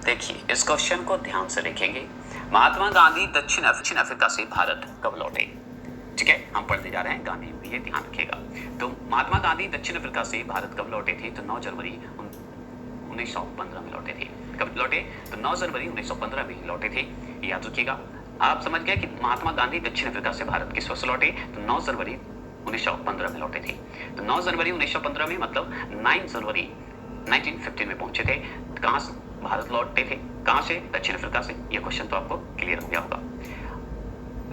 देखिए इस क्वेश्चन को ध्यान से देखेंगे। महात्मा गांधी दक्षिण अफ्रीका से भारत कब लौटे? ठीक है, हम पढ़ने जा रहे हैं गांधी, ये ध्यान रखिएगा। तो महात्मा गांधी दक्षिण अफ्रीका से भारत कब लौटे थे? तो 9 जनवरी 1915 में लौटे थे। कब लौटे? तो 9 जनवरी 1915 में लौटे थे। याद रखिएगा। आप समझ गए कि महात्मा गांधी दक्षिण अफ्रीका से भारत किस वर्ष लौटे? तो 9 जनवरी 1915 में लौटे थे। तो 9 जनवरी 1915 में मतलब 9 जनवरी 1915 में पहुंचे थे। कहां से भारत लौटे थे? कहां से? दक्षिण अफ्रीका से। यह क्वेश्चन तो आपको क्लियर हो गया होगा।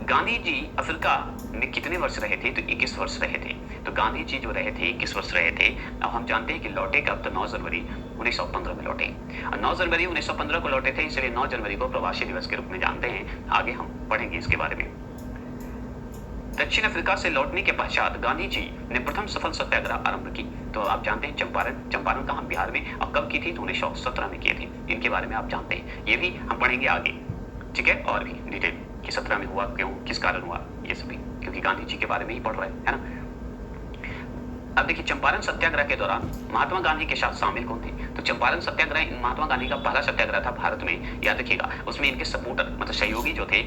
गांधी जी अफ्रीका में कितने वर्ष रहे थे? तो 21 वर्ष रहे थे। तो गांधी जी जो रहे थे 21 वर्ष रहे थे। अब हम जानते हैं कि लौटे कब? तो 9 जनवरी 1915 में लौटे। 9 जनवरी 1915 को लौटे थे, इसलिए 9 जनवरी को प्रवासी दिवस के रूप में जानते हैं। आगे हम पढ़ेंगे इसके बारे में। दक्षिण अफ्रीका से लौटने के पश्चात गांधी जी ने प्रथम सफल सत्याग्रह आरंभ की। तो आप जानते हैं चंपारण कहां? बिहार में। और कब की थी? तो 1917 में किए थे। इनके बारे में आप जानते हैं, ये भी हम पढ़ेंगे आगे। ठीक है, और भी डिटेल कि 17 में हुआ, क्यों, किस कारण हुआ, ये सभी, क्योंकि गांधी जी के बारे में ही पढ़ रहे हैं, है ना। अब देखिए चंपारण सत्याग्रह के दौरान महात्मा गांधी के साथ शामिल कौन थे? तो चंपारण सत्याग्रह महात्मा गांधी का पहला सत्याग्रह था भारत में। याद रखिएगा, उसमें इनके सपोर्टर मतलब सहयोगी जो थे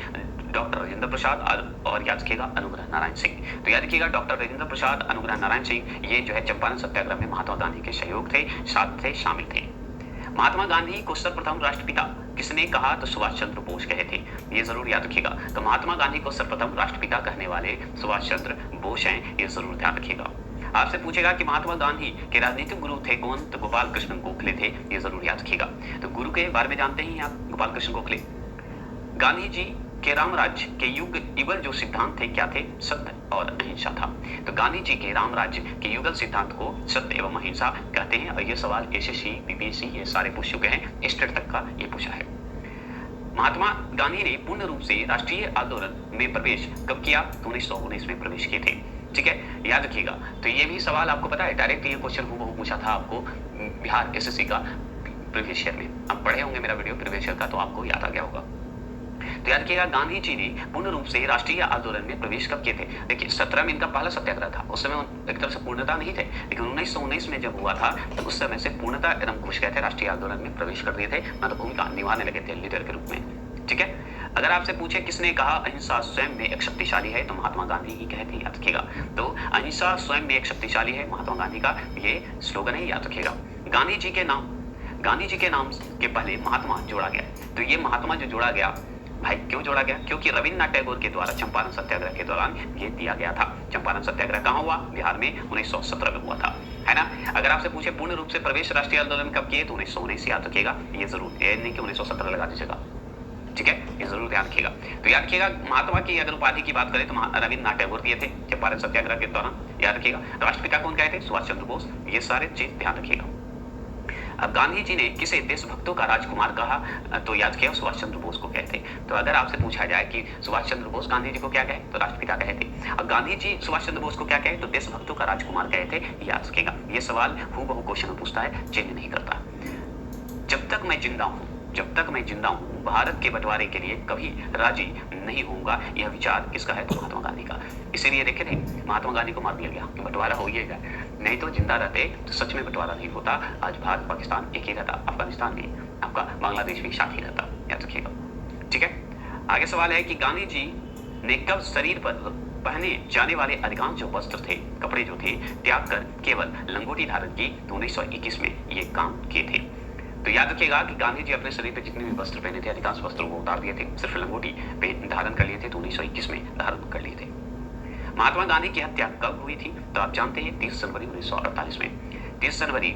डॉक्टर राजेंद्र प्रसाद और याद रखिएगा अनुग्रह नारायण सिंह। तो याद रखिएगा डॉक्टर राजेंद्र प्रसाद, अनुग्रह नारायण सिंह, ये जो है चंपारण सत्याग्रह में महात्मा गांधी के सहयोग थे, साथ थे, शामिल थे। महात्मा गांधी को सर्वप्रथम राष्ट्रपिता किसने कहा? तो सुभाष चंद्र बोस कहे थे। ये जरूर याद रखिएगा। तो महात्मा गांधी को सर्वप्रथम राष्ट्रपिता कहने वाले सुभाष चंद्र बोस हैं, ये जरूर ध्यान रखिएगा। आपसे पूछेगा कि महात्मा गांधी के राजनीतिक गुरु थे कौन? तो गोपाल कृष्ण गोखले थे, ये जरूर याद रखिएगा। तो गुरु के बारे में जानते हैं आप, गोपाल कृष्ण गोखले। गांधी जी के राम राज्य के युगल जो सिद्धांत थे क्या थे? सत्य और अहिंसा था। तो गांधी जी के राम राज्य के युगल सिद्धांत को सत्य एवं अहिंसा कहते हैं। और ये सवाल एसएससी, बीपीएससी ये सारे पूछ चुके हैं, स्टेट तक का ये पूछा है। महात्मा गांधी ने पूर्ण रूप से राष्ट्रीय आंदोलन में प्रवेश कब किया? तो 1919 में प्रवेश किए थे। ठीक है, याद रखिएगा। तो ये भी सवाल आपको पता है, डायरेक्ट ये क्वेश्चन हूबहू पूछा था आपको बिहार एसएससी का प्रीवियस ईयर में। आप पढ़े होंगे मेरा वीडियो प्रीवियस ईयर का, तो आपको याद आ गया होगा। तो याद रखिएगा गांधी जी ने पूर्ण रूप से राष्ट्रीय आंदोलन में प्रवेश कब किए थे? देखिए 17 में इनका पहला सत्याग्रह था। उस समय एक तरह से पूर्णता नहीं थे, लेकिन 1919 में जब हुआ था तो उस समय से पूर्णता एकदम घुस गए थे, राष्ट्रीय आंदोलन में प्रवेश कर दिए थे, मतलब भूमिका निभाने लगे थे लीडर के रूप में। ठीक है, अगर आपसे पूछे किसने कहा अहिंसा स्वयं में एक शक्तिशाली है? तो महात्मा गांधी ही कहते हैं, याद रखिएगा। तो अहिंसा स्वयं में एक शक्तिशाली है, महात्मा गांधी का ये स्लोगन है, याद रखिएगा। गांधी जी के नाम के पहले महात्मा जोड़ा गया। तो ये महात्मा जो जोड़ा गया भाई, क्यों जोड़ा गया? क्योंकि रविन्द्रनाथ टैगोर के द्वारा चंपारण सत्याग्रह के दौरान ये दिया गया था। चंपारण सत्याग्रह कहाँ हुआ? बिहार में 1917 में हुआ था, है ना। अगर आपसे पूछे पूर्ण रूप से प्रवेश राष्ट्रीय आंदोलन कब किए? तो 1919 याद रखिएगा। ये जरूर, ये नहीं कि 1917 लगा दीजिएगा। ठीक है, ये जरूर ध्यान रखिएगा। तो याद रखिएगा महात्मा की अगर उपाधि की बात करें तो रविन्द्रनाथ टैगोर दिए थे चंपारण सत्याग्रह के दौरान, याद रखिएगा। राष्ट्रपिता कौन कहे थे? सुभाष चंद्र बोस। ये सारे चीज ध्यान रखिएगा। अब गांधी जी ने किसे देशभक्तों का राजकुमार कहा? तो याद किया सुभाष चंद्र बोस को कहते। तो अगर आपसे पूछा जाए कि सुभाष चंद्र बोस गांधी जी को क्या कहे? तो राष्ट्रपिता कहे थे। अब गांधी जी सुभाष चंद्र बोस को क्या कहे? तो देशभक्तों का राजकुमार कहे थे, याद रखिएगा। ये सवाल हूबहू क्वेश्चन पूछता है, चेंज नहीं करता। जब तक मैं जिंदा हूं भारत के बंटवारे के लिए कभी राजी नहीं होऊंगा, यह विचार किसका है? तो महात्मा गांधी का। इसीलिए देखे थे महात्मा गांधी को मार दिया गया कि बंटवारा हो ही जाए, नहीं तो जिंदा रहते तो सच में बंटवारा नहीं होता। आज भारत पाकिस्तान एक ही रहता, अफगानिस्तान भी, आपका बांग्लादेश भी साथ ही रहता, याद रखिएगा। ठीक है, आगे सवाल है कि गांधी जी ने कब शरीर पर पहने जाने वाले अधिकांश जो वस्त्र थे, कपड़े जो थे, त्याग कर केवल लंगोटी धारण की? तो 1921 में ये काम किए थे। तो याद रखिएगा कि गांधी जी अपने शरीर पे जितने भी वस्त्र पहने थे, अधिकांश वस्त्रों को उतार दिए थे, सिर्फ लंगोटी पे धारण कर लिए थे। तो 1921 में धारण कर लिए थे। महात्मा गांधी की हत्या कब हुई थी? तो आप जानते हैं 30 जनवरी 1948 में। 30 जनवरी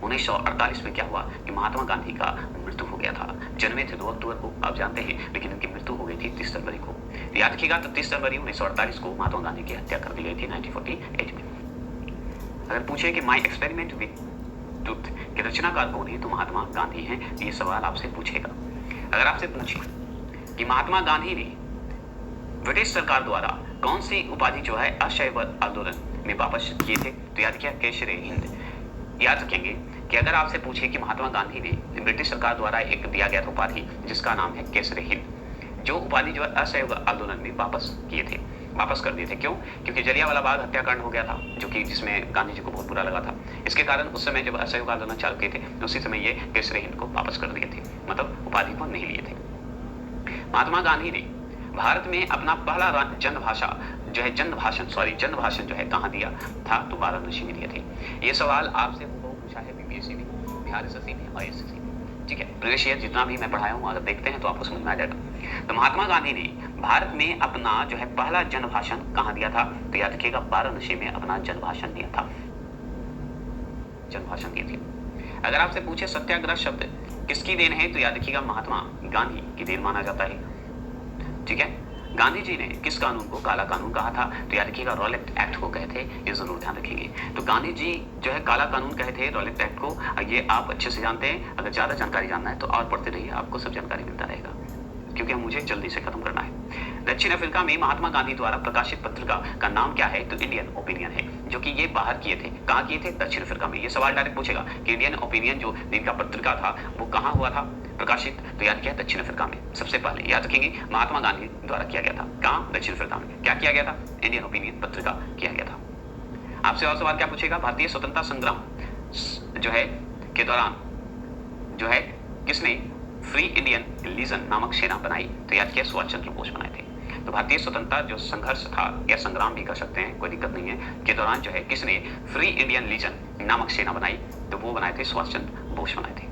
1948 में क्या हुआ कि महात्मा गांधी का मृत्यु हो गया था। जन्मे थे 2 अक्टूबर को, आप जानते हैं, लेकिन इनकी मृत्यु हो गई थी 30 जनवरी को। याद रखिएगा। तो 30 जनवरी 1948 को महात्मा गांधी की हत्या कर दी गई थी 1948 में। अगर पूछे कि माई एक्सपेरिमेंट विद ट्रुथ के रचनाकार कौन है? तो महात्मा गांधी हैं। ये सवाल आपसे पूछेगा। अगर आपसे पूछे कि महात्मा गांधी ने ब्रिटिश सरकार द्वारा कौन सी उपाधि जो है असहयोग आंदोलन में वापस किए थे? तो याद किया केसरे हिंद। याद रखेंगे कि अगर आपसे पूछे कि महात्मा गांधी ने ब्रिटिश सरकार द्वारा एक दिया गया था उपाधि जिसका नाम है केसरे हिंद, जो उपाधि जो है असहयोग आंदोलन में वापस किए थे, वापस कर दिए थे। क्यों? क्योंकि जलियांवाला बाग हत्याकांड हो गया था, जो कि जिसमें गांधी जी को बहुत बुरा लगा था। इसके कारण उस समय जब असहयोग आंदोलन चालू किए थे, उसी समय ये केसरी हिंद को वापस कर दिए थे, मतलब उपाधि को नहीं लिए थे। महात्मा गांधी ने भारत में अपना पहला जन भाषण जो है कहाँ दिया था? तो वाराणसी में दिए थे। ये सवाल आपसे पूछा है बीपीएससी ने, बिहार एसएससी ने और एसएससी ने। ठीक है, प्रीवियस ईयर जितना भी मैं पढ़ाया हूँ अगर देखते हैं तो आपको समझ में आ जाएगा। तो महात्मा गांधी ने भारत में अपना जो है पहला जन भाषण कहाँ दिया था? तो याद रखिएगा, वाराणसी में अपना जन भाषण दिया था, जन भाषण दिए थे। अगर आपसे पूछे सत्याग्रह शब्द किसकी देन है? तो याद रखिएगा, महात्मा गांधी की देन माना जाता है। ठीक है, गांधी जी ने किस कानून को काला कानून कहा था? तो याद रखिएगा, रॉलेट एक्ट को कहे थे, ये जरूर ध्यान रखेंगे। तो गांधी जी जो है काला कानून कहे थे, रॉलेट एक्ट को, ये आप अच्छे से जानते हैं। अगर ज्यादा जानकारी जानना है तो और पढ़ते रहिए, आपको सब जानकारी मिलता रहेगा, क्योंकि मुझे जल्दी से खत्म करना है। दक्षिण अफ्रीका में महात्मा गांधी द्वारा प्रकाशित पत्रिका का नाम क्या है? तो इंडियन ओपिनियन है, जो कि ये बाहर किए थे। कहाँ किए थे? दक्षिण अफ्रीका में। ये सवाल डायरेक्ट पूछेगा कि इंडियन ओपिनियन जो इनका पत्रिका था वो कहाँ हुआ था प्रकाशित? तो याद किया दक्षिण अफ्रीका में। सबसे पहले याद रखेंगे, महात्मा गांधी द्वारा किया गया था। कहाँ? दक्षिण अफ्रीका में। क्या किया गया था? इंडियन ओपिनियन पत्रिका किया गया था। आपसे और सवाल क्या पूछेगा? भारतीय स्वतंत्रता संग्राम जो है के दौरान जो है किसने फ्री इंडियन लीजन नामक सेना बनाई? तो याद किया, सुभाष चंद्र बोस बनाए थे। तो भारतीय स्वतंत्रता जो संघर्ष था या संग्राम भी कर सकते हैं, कोई दिक्कत नहीं है, के दौरान जो है किसने फ्री इंडियन लीजन नामक सेना बनाई? तो वो बनाए थे सुभाष चंद्र बोस बनाए थे।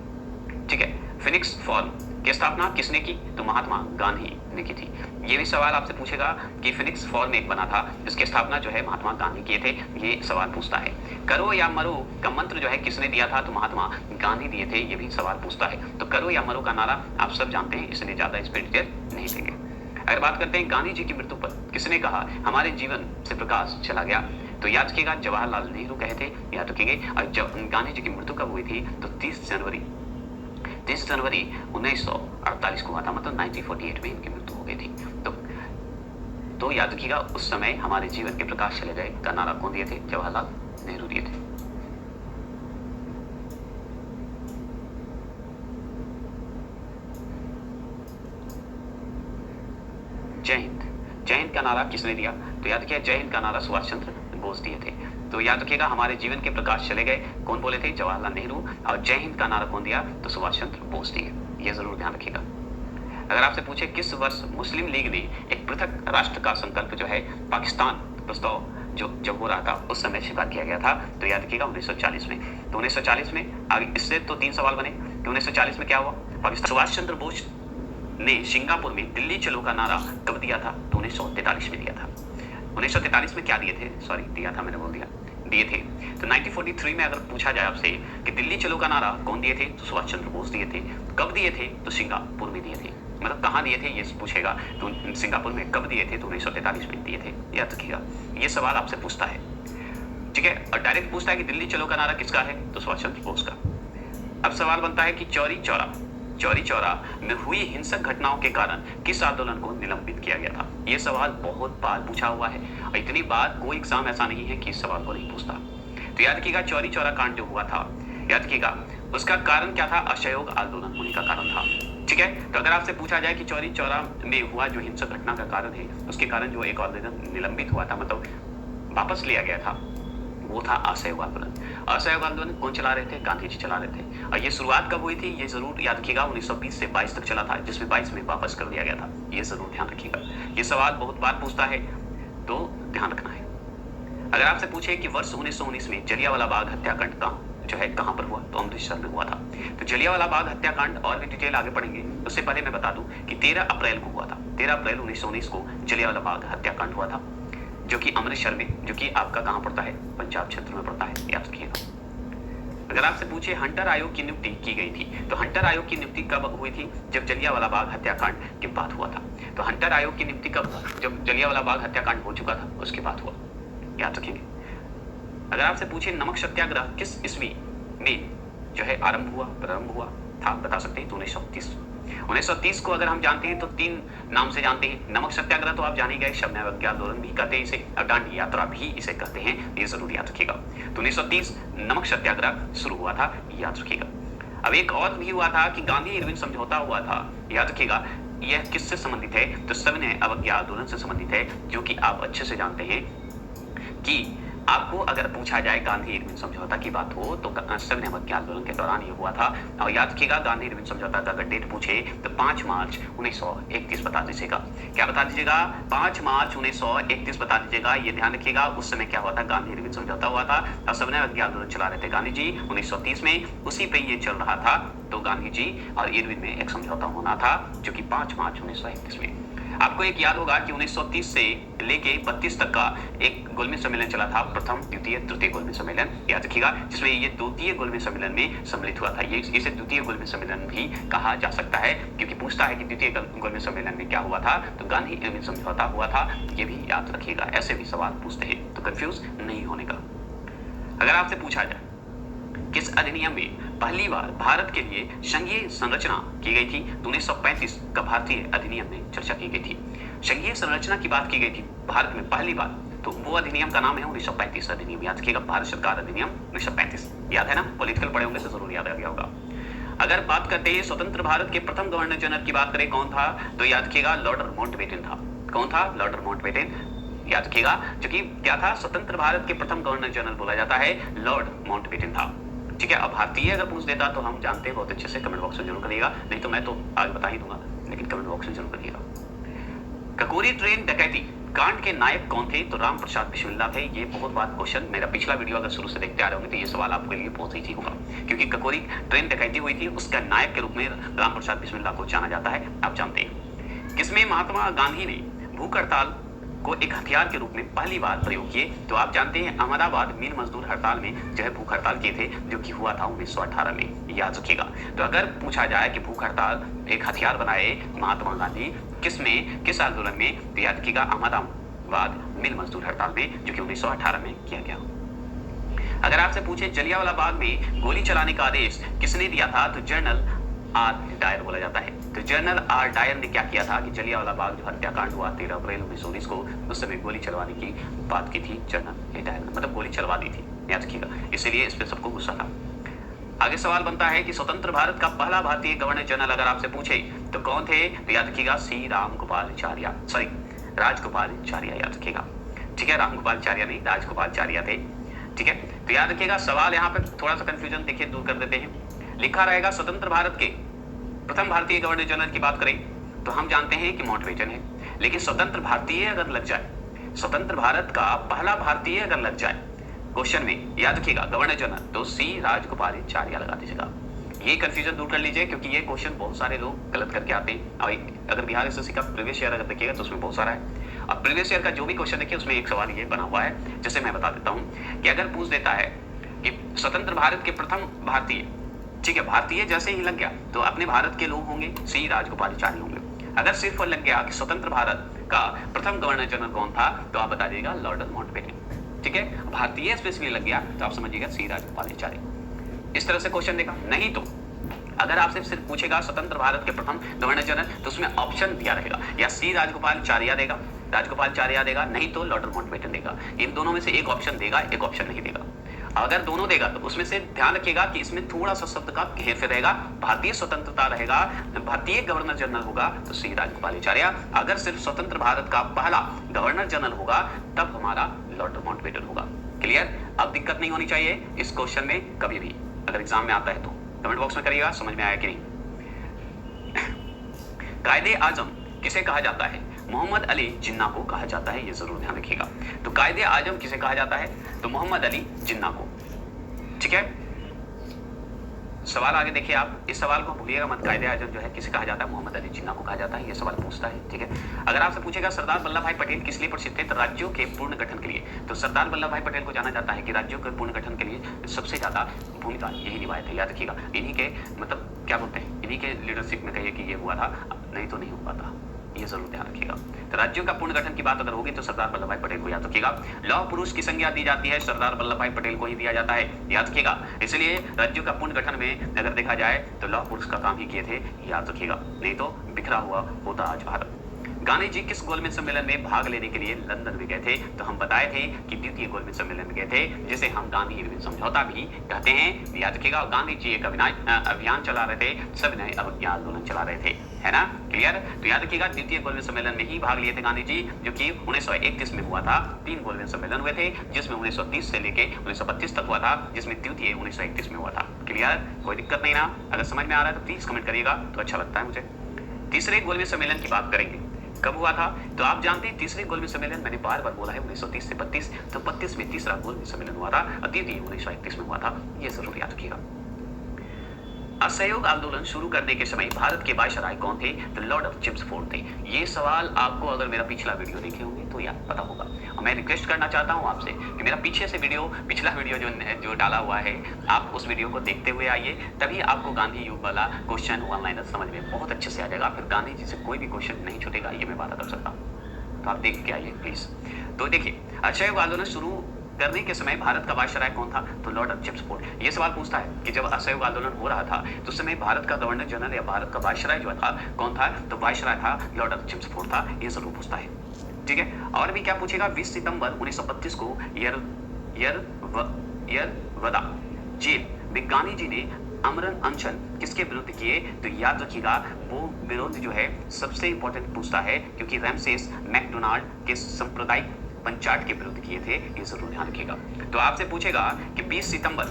ठीक है, फिनिक्स फॉर्म की स्थापना किसने की? तो महात्मा गांधी ने की थी। ये भी सवाल आपसे पूछेगा कि फिनिक्स फॉर्म एक बना था, जिसकी स्थापना जो है महात्मा गांधी किए थे, ये सवाल पूछता है। करो या मरो का मंत्र जो है किसने दिया था? तो महात्मा गांधी दिए थे, ये भी सवाल पूछता है। तो करो या मरो का नारा आप सब जानते हैं, इसलिए ज्यादा इस पर डिटेल नहीं देंगे। अगर बात करते हैं गांधी जी की मृत्यु पर किसने कहा हमारे जीवन से प्रकाश चला गया? तो याद रखिएगा, जवाहरलाल नेहरू कहे थे, याद रखेंगे। और जब गांधी जी की मृत्यु कब हुई थी? तो 30 जनवरी 1948 को हुआ था, मतलब 1948 में इनकी मृत्यु हो गई थी। तो याद रखिएगा, उस समय हमारे जीवन के प्रकाश चले गए का नारा कौन दिए थे? जवाहरलाल नेहरू दिए थे। जय हिंद, जय हिंद का नारा किसने दिया? तो याद रखिए, जय हिंद का नारा सुभाष चंद्र बोस दिए थे। तो याद रखिएगा, हमारे जीवन के प्रकाश चले गए कौन बोले थे? जवाहरलाल नेहरू। और जय हिंद का नारा कौन दिया? तो सुभाष चंद्र बोस दिए। ये जरूर ध्यान रखिएगा। अगर आपसे पूछे किस वर्ष मुस्लिम लीग ने एक पृथक राष्ट्र का संकल्प जो है पाकिस्तान प्रस्ताव जो जब हो रहा था उस समय स्वीकार किया गया था? तो याद रखिएगा 1940 में। तो 1940 में आगे इससे तो 3 सवाल बने कि 1940 में क्या हुआ? पाकिस्तान। सुभाष चंद्र बोस ने सिंगापुर में दिल्ली चलो का नारा कब दिया था? तो 1943 में दिया था। 1943 में क्या दिए थे? सॉरी, दिया था, मैंने बोल दिया, दिए थे। तो 1943 में अगर पूछा जाए आपसे कि दिल्ली चलो का नारा कौन दिए थे? तो सुभाष चंद्र बोस दिए थे। कब दिए थे? तो सिंगापुर में दिए थे। मतलब कहाँ दिए थे ये पूछेगा, तो सिंगापुर में कब दिए थे? तो 1943 में दिए थे, याद रखिएगा। ये सवाल आपसे पूछता है, ठीक है। और डायरेक्ट पूछता है कि दिल्ली चलो का नारा किसका है? तो सुभाष चंद्र बोस का। अब सवाल बनता है कि चौरी चौरा में हुई हिंसक घटनाओं के कारण किस आंदोलन को निलंबित किया गया था? ये सवाल बहुत बार पूछा हुआ है और इतनी बार कोई एग्जाम ऐसा नहीं है कि इस सवाल को नहीं पूछता। तो याद रखिएगा, चौरी चौरा कांड जो हुआ था, याद रखिएगा उसका कारण क्या था? असहयोग आंदोलन होने का कारण था। ठीक है, तो अगर आपसे पूछा जाए कि चौरी चौरा में हुआ जो हिंसक घटना का कारण है, उसके कारण जो एक आंदोलन निलंबित हुआ था, मतलब वापस लिया गया था, वो था असहयोग आंदोलन। असहयोग आंदोलन कौन चला रहे थे? गांधी जी चला रहे थे। और ये शुरुआत कब हुई थी? ये जरूर याद रखिएगा, 1920 से 22 तक चला था, जिसमें 22 में वापस कर दिया गया था। ये जरूर ध्यान रखिएगा, ये सवाल बहुत बार पूछता है, तो ध्यान रखना है। अगर आपसे पूछे कि वर्ष 1919 में जलियांवाला बाग हत्याकांड का जो है कहां पर हुआ? तो अमृतसर में हुआ था। तो जलियांवाला बाग हत्याकांड और भी डिटेल आगे पढ़ेंगे, उससे पहले मैं बता दूं कि 13 अप्रैल को हुआ था। 13 अप्रैल 1919 को जलियांवाला बाग हत्याकांड हुआ था, जो कि अमृतसर में, जो कि आपका कहां पड़ता है? पंजाब क्षेत्र में पड़ता है, याद रखिएगा। अगर आपसे पूछे हंटर आयोग की नियुक्ति की गई थी, तो हंटर आयोग की नियुक्ति कब हुई थी? जब जलियांवाला बाग हत्याकांड के बाद हुआ था। तो हंटर आयोग की नियुक्ति कब हुआ? जब जलियांवाला बाग हत्याकांड हो चुका था, उसके बाद हुआ, याद रखेंगे। अगर आपसे पूछे नमक सत्याग्रह किस ईस्वी में जो है प्रारंभ हुआ था, बता सकते हैं? तो 1930 को अगर हम जानते हैं तो 3 नाम से जानते हैं। नमक सत्याग्रह तो आप जान ही गए, शवन्यावज्ञा आंदोलन भी कहते हैं इसे, और दांडी यात्रा भी इसे कहते हैं, ये जरूर याद रखिएगा। तो 1930 नमक सत्याग्रह शुरू हुआ था, याद रखिएगा। अब एक और भी हुआ था कि गांधी इरविन समझौता हुआ था, याद रखिएगा, यह किससे संबंधित है? तो सविनय अवज्ञा आंदोलन से संबंधित है, जो कि आप अच्छे से जानते हैं कि आपको अगर पूछा जाए गांधी इरविन समझौता की बात हो तो सविनय अवज्ञा आंदोलन के दौरान ये हुआ था। और याद रखिएगा, गांधी इरविन समझौता का अगर डेट पूछे तो 5 मार्च 1931 बता दीजिएगा। क्या बता दीजिएगा? 5 मार्च 1931 बता दीजिएगा। ये ध्यान रखिएगा, उस समय क्या हुआ था? गांधी इरविन समझौता हुआ था और सविनय अवज्ञा आंदोलन चला रहे थे गांधी जी 1930 में, उसी पे ये चल रहा था। तो गांधी जी और इरविन में एक समझौता होना था, जो कि 5 मार्च 1931 में। आपको एक याद होगा कि 1930 से लेके 32 तक का एक गोलमेज सम्मेलन चला था, प्रथम, द्वितीय, तृतीय गोलमेज सम्मेलन, याद रखिएगा, जिसमें ये द्वितीय गोलमेज सम्मेलन में सम्मिलित हुआ था। ये इसे द्वितीय गोलमेज सम्मेलन भी कहा जा सकता है, क्योंकि पूछता है कि द्वितीय गोलमेज सम्मेलन में क्या हुआ था, तो गांधी इरविन समझौता हुआ था। ये भी याद रखिएगा, ऐसे भी सवाल पूछते हैं, तो कंफ्यूज नहीं होने का। अगर आपसे पूछा जाए किस अधिनियम में पहली बार भारत के लिए संघीय संरचना की गई थी, तो 1935 का भारतीय अधिनियम में चर्चा की गई थी। संघीय संरचना की बात की गई थी भारत में पहली बार, तो वो अधिनियम का नाम है 1935 अधिनियम। याद रखिएगा, भारत सरकार अधिनियम 1935, याद है ना? पॉलिटिकल पढ़े होंगे तो जरूर याद आ गया होगा। अगर बात करते हैं स्वतंत्र भारत के प्रथम गवर्नर जनरल की बात करें, कौन था? तो याद रखिएगा, लॉर्ड माउंटबेटन था। कौन था? लॉर्ड माउंटबेटन, याद रखिएगा, जो कि क्या था? स्वतंत्र भारत के प्रथम गवर्नर जनरल बोला जाता है, लॉर्ड माउंटबेटन था। ठीक है, अब भारतीय अगर पूछ देता तो हम जानते हैं बहुत अच्छे से, कमेंट बॉक्स में जरूर करिएगा, नहीं तो मैं तो आगे बता ही दूंगा, लेकिन कमेंट बॉक्स में जरूर करिएगा। ककोरी ट्रेन डकैती कांड के नायक कौन थे? तो राम प्रसाद बिस्मिल्लाह थे। ये बहुत बार क्वेश्चन, मेरा पिछला वीडियो अगर शुरू से देखते आ रहे होंगे तो ये सवाल आपके लिए बहुत ही ठीक होगा, क्योंकि ककोरी ट्रेन डकैती हुई थी, उसका नायक के रूप में राम प्रसाद बिस्मिल्लाह को जाना जाता है, आप जानते हैं। किसमें महात्मा गांधी ने भूख हड़ताल को एक हथियार के रूप में पहली बार प्रयोग किए? तो आप जानते हैं, अहमदाबाद मिल मजदूर हड़ताल में जो है भूख हड़ताल किए थे, जो कि हुआ था 1918 में, याद रखिएगा। तो अगर पूछा जाए कि भूख हड़ताल एक हथियार बनाए महात्मा गांधी किसमें, किस आंदोलन में, तो याद रखिएगा, अहमदाबाद मिल मजदूर हड़ताल में, जो कि 1918 में किया गया। अगर आपसे पूछे जलियांवाला बाग में गोली चलाने का आदेश किसने दिया था? तो जनरल आर डायर बोला जाता है। तो जनरल आर डायर ने क्या किया था कि जलियांवाला बाग जो हत्याकांड हुआ 13 अप्रैल 1919 को, उस समय गोली चलवाने की बात की थी जनरल डायर ने, मतलब गोली चलवा दी थी, याद रखिएगा, इसीलिए इस पे सबको गुस्सा था। आगे सवाल बनता है कि स्वतंत्र भारत का पहला भारतीय गवर्नर जनरल अगर आपसे पूछे तो कौन थे? तो याद रखिएगा, सी रामगोपालाचार्य, सॉरी राजगोपालाचार्य, याद रखिएगा। ठीक है, रामगोपालाचार्य नहीं, राजगोपालाचार्य थे। ठीक है, तो याद रखिएगा, सवाल यहाँ पे थोड़ा सा कंफ्यूजन देखिए दूर कर देते हैं। लिखा रहेगा स्वतंत्र भारत के प्रथम भारतीय गवर्नर जनरल की बात करें तो हम जानते हैं कि माउंटबेटन है, लेकिन स्वतंत्र भारतीय अगर लग जाए, स्वतंत्र भारत का पहला भारतीय अगर लग जाए क्वेश्चन में, याद रखिएगा गवर्नर जनरल, तो सी राजगोपालाचार्य लगा दीजिएगा। ये कंफ्यूजन दूर कर लीजिए, क्योंकि ये क्वेश्चन बहुत सारे लोग गलत करके आते हैं। और अगर बिहार एसएससी का प्रीवियस ईयर अगर देखिएगा तो उसमें बहुत सारा है। अब प्रीवियस ईयर का जो भी क्वेश्चन देखिए उसमें एक सवाल ये बना हुआ है, जैसे मैं बता देता हूँ कि अगर पूछ देता है कि स्वतंत्र भारत के प्रथम भारतीय, ठीक है, भारतीय जैसे ही लग गया तो अपने भारत के लोग होंगे, सी राजगोपालाचार्य होंगे। अगर सिर्फ लग गया कि स्वतंत्र भारत का प्रथम गवर्नर जनरल कौन था, तो आप बता दीजिएगा लॉर्ड माउंटबेटन। ठीक है, भारतीय स्पेशली लग गया तो आप समझिएगा सी राजगोपालाचार्य। इस तरह से क्वेश्चन देगा। नहीं तो अगर आपसे सिर्फ पूछेगा स्वतंत्र भारत के प्रथम गवर्नर जनरल, तो उसमें ऑप्शन दिया रहेगा, या सी राजगोपालाचार्य देगा, राजगोपालाचार्य देगा, नहीं तो लॉर्ड माउंटबेटन देगा। इन दोनों में से एक ऑप्शन देगा, एक ऑप्शन नहीं देगा। अगर दोनों देगा तो उसमें से ध्यान रखिएगा कि इसमें थोड़ा सा शब्द का हेरफेर रहेगा, भारतीय स्वतंत्रता रहेगा, भारतीय गवर्नर जनरल होगा तो सी राजगोपालाचार्य। अगर सिर्फ स्वतंत्र भारत का पहला गवर्नर जनरल होगा तब हमारा लॉर्ड माउंटबेटन होगा। क्लियर? अब दिक्कत नहीं होनी चाहिए इस क्वेश्चन में कभी भी, अगर एग्जाम में आता है तो कमेंट बॉक्स में करिएगा समझ में आया कि नहीं। कायदे आजम किसे कहा जाता है? मोहम्मद अली जिन्ना को कहा जाता है, ये जरूर ध्यान रखिएगा। तो कायदे आजम किसे कहा जाता है? तो मोहम्मद अली जिन्ना को। ठीक है, सवाल आगे देखिए आप, इस सवाल को भूलिएगा मत। कायदे आजम जो है किसे कहा जाता है? मोहम्मद अली जिन्ना को कहा जाता है, ये सवाल पूछता है। ठीक है, अगर आपसे पूछेगा सरदार वल्लभ भाई पटेल किस लिए प्रसिद्ध थे? तो राज्यों के पूर्ण गठन के लिए। तो सरदार वल्लभ भाई पटेल को जाना जाता है कि राज्यों के पूर्ण गठन के लिए सबसे ज्यादा भूमिका यही निभाए थे, याद रखिएगा। इन्हीं के मतलब क्या बोलते हैं, इन्हीं के लीडरशिप में कहिए कि ये हुआ था, नहीं तो नहीं हो पाता, ये जरूर ध्यान रखिएगा। तो राज्यों का पूर्ण गठन की बात अगर होगी तो सरदार वल्लभ भाई पटेल को याद रखिएगा। लौह पुरुष की संज्ञा दी जाती है, सरदार वल्लभ भाई पटेल को ही दिया जाता है, याद रखिएगा। इसलिए राज्यों का पूर्ण गठन में अगर देखा जाए तो लौह पुरुष का काम ही किए थे, याद रखिएगा, नहीं तो बिखरा हुआ होता आज भारत। गांधी जी किस गोलमेज सम्मेलन में भाग लेने के लिए लंदन में गए थे? तो हम बताए थे कि द्वितीय गोलमेज सम्मेलन में गए थे, जिसे हम गांधी इरविन समझौता भी कहते हैं। याद रखिएगा, गांधी जी एक अभियान चला रहे थे, सविनय अवज्ञा आंदोलन चला रहे थे, है ना, क्लियर। तो याद रखिएगा, द्वितीय गोलमेज सम्मेलन में ही भाग लिए थे गांधी जी, जो कि 1931 में हुआ था। 3 गोलमेज सम्मेलन हुए थे, जिसमें 1930 से लेके 1932 तक हुआ था, जिसमें द्वितीय 1931 में हुआ था। क्लियर, कोई दिक्कत नहीं ना? अगर समझ में आ रहा है तो प्लीज कमेंट करिएगा, तो अच्छा लगता है मुझे। तीसरे गोलमेज सम्मेलन की बात करेंगे, कब हुआ था? तो आप जानते हैं तीसरे गोलमेज सम्मेलन, मैंने बार बार बोला है 1930 से 32, तो 32 में तीसरा गोलमेज सम्मेलन हुआ था, और द्वितीय 1931 में हुआ था, ये जरूर याद रखिएगा। असहयोग आंदोलन शुरू करने के समय भारत के वायसराय कौन थे? तो लॉर्ड ऑफ चिम्सफोर्ड थे। ये सवाल आपको अगर मेरा पिछला वीडियो देखे होंगे तो याद पता होगा, और मैं रिक्वेस्ट करना चाहता हूं आपसे कि मेरा पीछे से पिछला वीडियो जो डाला हुआ है, आप उस वीडियो को देखते हुए आइए, तभी आपको गांधी युग वाला क्वेश्चन ऑनलाइन समझ में बहुत अच्छे से आ जाएगा। फिर गांधी जी से कोई भी क्वेश्चन नहीं छूटेगा, ये मैं वादा कर सकता हूँ। तो आप देख के आइए प्लीज। तो देखिए, असहयोग आंदोलन शुरू करने के समय भारत का वायसराय कौन था? तो लॉर्ड ऑफ चिम्सफोर्ड। ये सवाल पूछता है कि जब असहयोग आंदोलन हो रहा था तो उस समय भारत का गवर्नर जनरल या भारत का वायसराय जो था कौन था? तो वायसराय था लॉर्ड ऑफ चिम्सफोर्ड था। ये जरूर पूछता है, ठीक है। और भी क्या पूछेगा? 20 सितंबर 1932 को यरवदा जेल में गांधी जी ने आमरण अनशन किसके विरुद्ध किए? तो याद रखिएगा, वो विरोध जो है सबसे इंपॉर्टेंट पूछता है, क्योंकि रैमसेस मैकडोनाल्ड के सांप्रदायिक पंचायत के विरुद्ध किए थे, ये जरूर ध्यान रखिएगा। तो आपसे पूछेगा कि 20 सितंबर,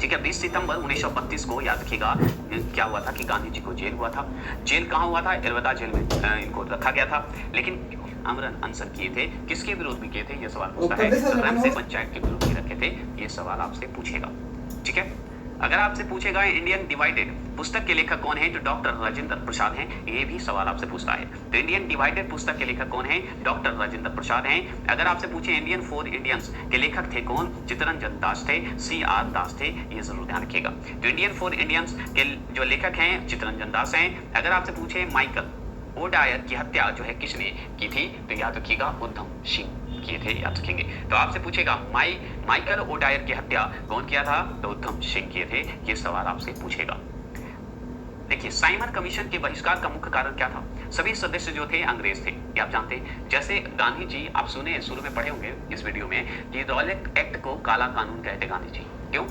ठीक है, 20 सितंबर 1932 को याद रखिएगा क्या हुआ था कि गांधी जी को जेल हुआ था। जेल कहाँ हुआ था? यरवदा जेल में इनको रखा गया था। लेकिन आमरण अनशन किए थे, किसके विरोध में किए थे? ये सवाल पूछता है। रैमसे पंचायत के विरोध में रखे थे, ये सवाल आपसे पूछेगा, ठीक है। अगर आपसे पूछेगा इंडियन डिवाइडेड पुस्तक के लेखक कौन है? तो डॉक्टर राजेंद्र प्रसाद हैं, ये भी सवाल आपसे पूछता है। तो इंडियन डिवाइडेड पुस्तक के लेखक कौन है? डॉक्टर राजेंद्र प्रसाद हैं। अगर आपसे पूछे इंडियन फॉर इंडियंस के लेखक थे कौन? चित्तरंजन दास थे, CR दास थे, ये जरूर ध्यान रखिएगा। तो इंडियन फॉर इंडियंस के जो लेखक हैं चित्तरंजन दास हैं। अगर आपसे पूछे माइकल ओडायर की हत्या जो है किसने की थी? तो याद रखिएगा उधम सिंह किए थे, याद रखेंगे। तो आपसे पूछेगा माइकल ओडायर की हत्या कौन किया था? तो उधम सिंह किए थे, ये सवाल आपसे पूछेगा। देखिए, साइमन कमीशन के बहिष्कार का मुख्य कारण क्या था? सभी सदस्य जो थे अंग्रेज थे, ये आप जानते हैं। जैसे गांधी जी, आप सुने शुरू में पढ़े होंगे इस वीडियो में कि रॉलेट एक्ट को काला कानून कहते गांधी जी। क्यों?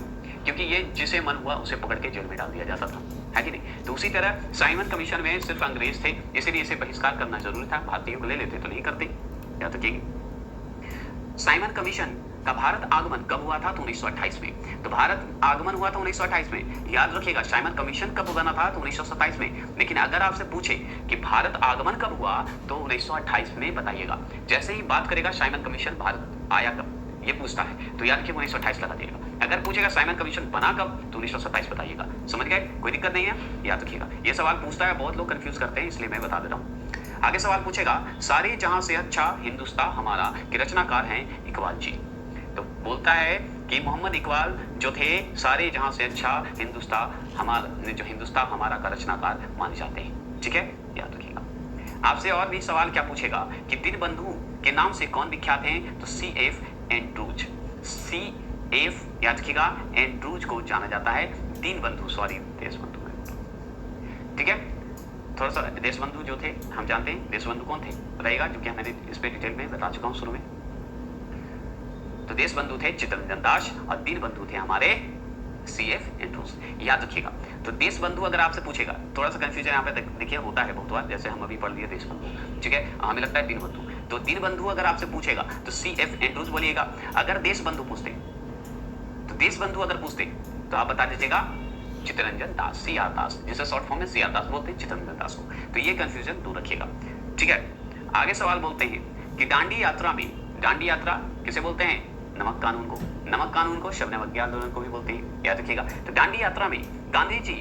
क्योंकि ये जिसे मन हुआ उसे पकड़ के जेल में डाल दिया जाता था, है कि नहीं? तो उसी तरह साइमन कमीशन में सिर्फ अंग्रेज थे, इसीलिए इसे बहिष्कार करना जरूरी था। भारतीयों को ले लेते तो नहीं करते, याद रखिएगा। साइमन कमीशन का भारत आगमन कब हुआ था? तो 1928 में। तो भारत आगमन हुआ था 1928 में, याद रखिएगा। साइमन कमीशन कब बना था? तो 1927 में। लेकिन अगर आपसे पूछे कि भारत आगमन कब हुआ तो 1928 में बताइएगा। जैसे ही बात करेगा साइमन कमीशन भारत आया कब, ये पूछता है, तो याद रखिए 1928 लगा दिएगा। अगर पूछेगा साइमन कमीशन बना कब, तो 1927 बताइएगा। समझ गए? कोई दिक्कत नहीं है, याद रखिएगा। ये सवाल पूछता है, बहुत लोग कंफ्यूज करते हैं, इसलिए मैं बता दे रहा हूँ। आगे सवाल पूछेगा, सारे जहां से अच्छा हिंदुस्तान हमारा के रचनाकार हैं इकबाल जी। तो बोलता है कि मोहम्मद इकबाल जो थे सारे जहां से अच्छा हिंदुस्तान हमारा का रचनाकार माने जाते हैं, ठीक है, याद रखिएगा। आपसे और भी सवाल क्या पूछेगा कि दीनबंधु के नाम से कौन विख्यात हैं? तो CF एंड्रूज। CF याद रखिएगा, एंड्रूज को जाना जाता है। दीनबंधु, सॉरी देशबंधु है, ठीक है। थोड़ा सा देशबंधु जो थे हम जानते हैं, देशबंधु कौन थे रहेगा, जो कि मैंने इस पे डिटेल में बता चुका हूं शुरू में। तो देशबंधु थे चित्तरंजन दास और दीनबंधु थे हमारे CF एंड्रूज, याद रखिएगा। तो देशबंधु अगर आपसे पूछेगा, थोड़ा सा कंफ्यूजन यहाँ पे देखिए होता है बहुत बार, जैसे हम अभी पढ़ लिए देशबंधु, ठीक है, हमें लगता है दीनबंधु। तो दीनबंधु अगर आपसे पूछेगा तो CF एंड्रूज बोलिएगा। अगर देशबंधु पूछते, तो देशबंधु अगर पूछते तो आप बता दीजिएगा चित्तरंजन दास, CR दास, जिसे शॉर्ट फॉर्म में CR दास बोलते हैं, चित्तरंजन दास को। तो ये कंफ्यूजन दूर रखिएगा, ठीक है। आगे सवाल बोलते हैं कि दांडी यात्रा में, दांडी यात्रा किसे बोलते हैं? नमक कानून को। नमक कानून को शबनम अवज्ञा आंदोलन को भी बोलते हैं, याद रखिएगा। तो दांडी यात्रा में गांधी जी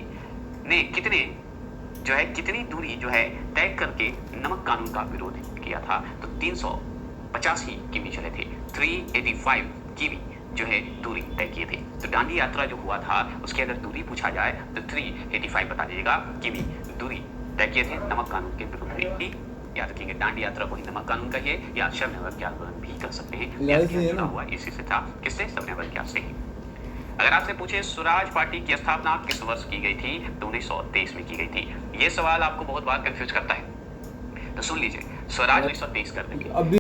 ने कितनी दूरी जो है तय करके नमक कानून का विरोध किया था? तो 385 किमी चले थे, 385 किमी जो है दूरी तय किए थे। तो दांडी यात्रा जो हुआ था उसकी अगर दूरी पूछा जाए तो 385 बता दीजिएगा किमी दूरी तय किए थे नमक कानून के विरुद्ध में। याद रखिएगा, दांडी यात्रा को ही नमक कानून कहिए या शबनम अवज्ञा आंदोलन भी कर सकते हैं। जुड़ा हुआ इसी से था, किससे? शबनम अवज्ञा से। अगर आपसे पूछे स्वराज पार्टी की स्थापना किस वर्ष की गई थी? तो 1923 में की गई थी। ये सवाल आपको बहुत बार कंफ्यूज करता है। तो सुन लीजिए, स्वराज 1923 कर देंगे। अभी